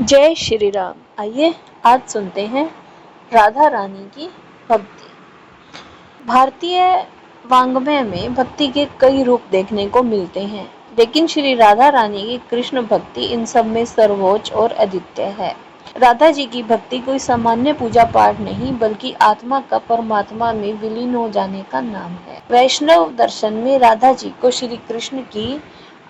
जय श्री राम। आइए आज सुनते हैं राधा रानी की भक्ति। भारतीय वाङ्मय में भक्ति के कई रूप देखने को मिलते हैं, लेकिन श्री राधा रानी की कृष्ण भक्ति इन सब में सर्वोच्च और अद्वितीय है। राधा जी की भक्ति कोई सामान्य पूजा पाठ नहीं, बल्कि आत्मा का परमात्मा में विलीन हो जाने का नाम है। वैष्णव दर्शन में राधा जी को श्री कृष्ण की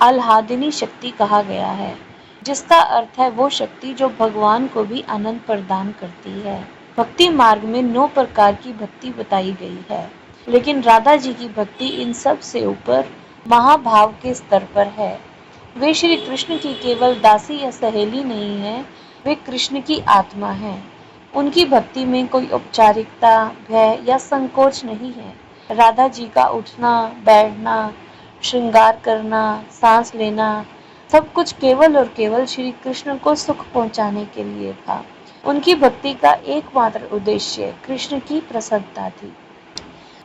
आह्लादिनी शक्ति कहा गया है, जिसका अर्थ है वो शक्ति जो भगवान को भी आनंद प्रदान करती है। भक्ति मार्ग में 9 प्रकार की भक्ति बताई गई है, लेकिन राधा जी की भक्ति इन सब से ऊपर महाभाव के स्तर पर है। वे श्री कृष्ण की केवल दासी या सहेली नहीं है, वे कृष्ण की आत्मा है। उनकी भक्ति में कोई औपचारिकता, भय या संकोच नहीं है। राधा जी का उठना, बैठना, श्रृंगार करना, सांस लेना, सब कुछ केवल और केवल श्री कृष्ण को सुख पहुंचाने के लिए था। उनकी भक्ति का एकमात्र उद्देश्य कृष्ण की प्रसन्नता थी।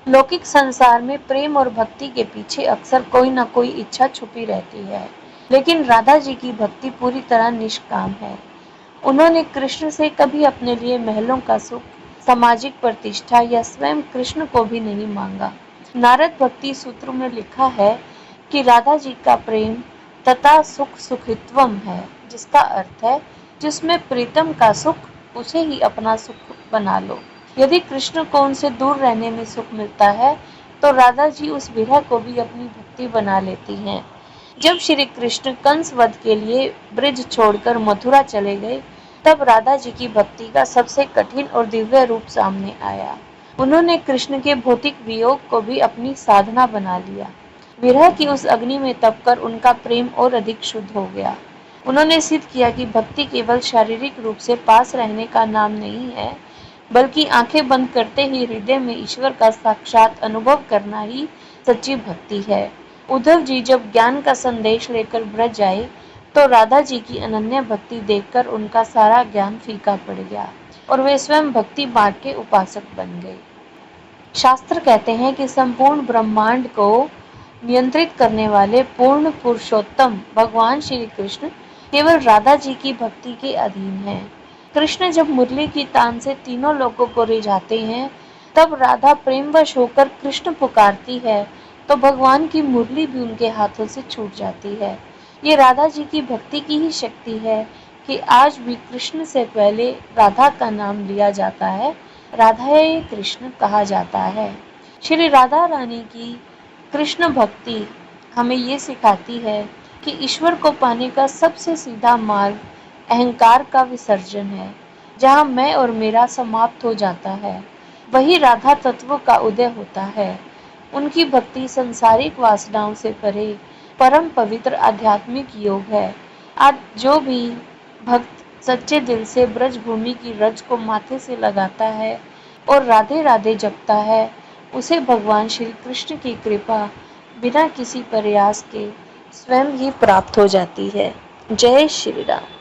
लौकिक संसार में प्रेम और भक्ति के पीछे अक्सर कोई न कोई इच्छा छुपी रहती है, लेकिन राधा जी की भक्ति पूरी तरह निष्काम है। उन्होंने कृष्ण से कभी अपने लिए महलों का सुख, सामाजिक प्रतिष्ठा या स्वयं कृष्ण को भी नहीं मांगा। नारद भक्ति सूत्र में लिखा है कि राधा जी का प्रेम तथा सुख सुखित्वम है, जिसका अर्थ है जिसमें प्रीतम का सुख, उसे ही अपना सुख बना लो। यदि कृष्ण को उनसे दूर रहने में सुख मिलता है, तो राधा जी उस विरह को भी अपनी भक्ति बना लेती हैं। जब श्री कृष्ण कंस वध के लिए ब्रिज छोड़कर मथुरा चले गए, तब राधा जी की भक्ति का सबसे कठिन और दिव्य रूप सामने आया। उन्होंने कृष्ण के भौतिक वियोग को भी अपनी साधना बना लिया। विरह की उस अग्नि में तपकर उनका प्रेम और अधिक शुद्ध हो गया। उन्होंने सिद्ध किया कि भक्ति केवल शारीरिक रूप से पास रहने का नाम नहीं है, बल्कि आंखें बंद करते ही हृदय में ईश्वर का साक्षात अनुभव करना ही सच्ची भक्ति है। उद्धव जी जब ज्ञान का संदेश लेकर ब्रज आए, तो राधा जी की अनन्य भक्ति देखकर उनका सारा ज्ञान फीका पड़ गया और वे स्वयं भक्ति मार्ग के उपासक बन गए। शास्त्र कहते हैं कि संपूर्ण ब्रह्मांड को नियंत्रित करने वाले पूर्ण पुरुषोत्तम भगवान श्री कृष्ण केवल राधा जी की भक्ति के अधीन हैं। कृष्ण जब मुरली की तान से तीनों लोगों को रिझाते हैं, तब राधा प्रेमवश होकर कृष्ण पुकारती है, तो भगवान की मुरली भी उनके हाथों से छूट जाती है। ये राधा जी की भक्ति की ही शक्ति है कि आज भी कृष्ण से पहले राधा का नाम लिया जाता है, राधाए कृष्ण कहा जाता है। श्री राधा रानी की कृष्ण भक्ति हमें ये सिखाती है कि ईश्वर को पाने का सबसे सीधा मार्ग अहंकार का विसर्जन है। जहाँ मैं और मेरा समाप्त हो जाता है, वही राधा तत्व का उदय होता है। उनकी भक्ति संसारिक वासनाओं से परे परम पवित्र आध्यात्मिक योग है। आज जो भी भक्त सच्चे दिल से ब्रज भूमि की रज को माथे से लगाता है और राधे राधे जपता है, उसे भगवान श्री कृष्ण की कृपा बिना किसी प्रयास के स्वयं ही प्राप्त हो जाती है। जय श्री राम।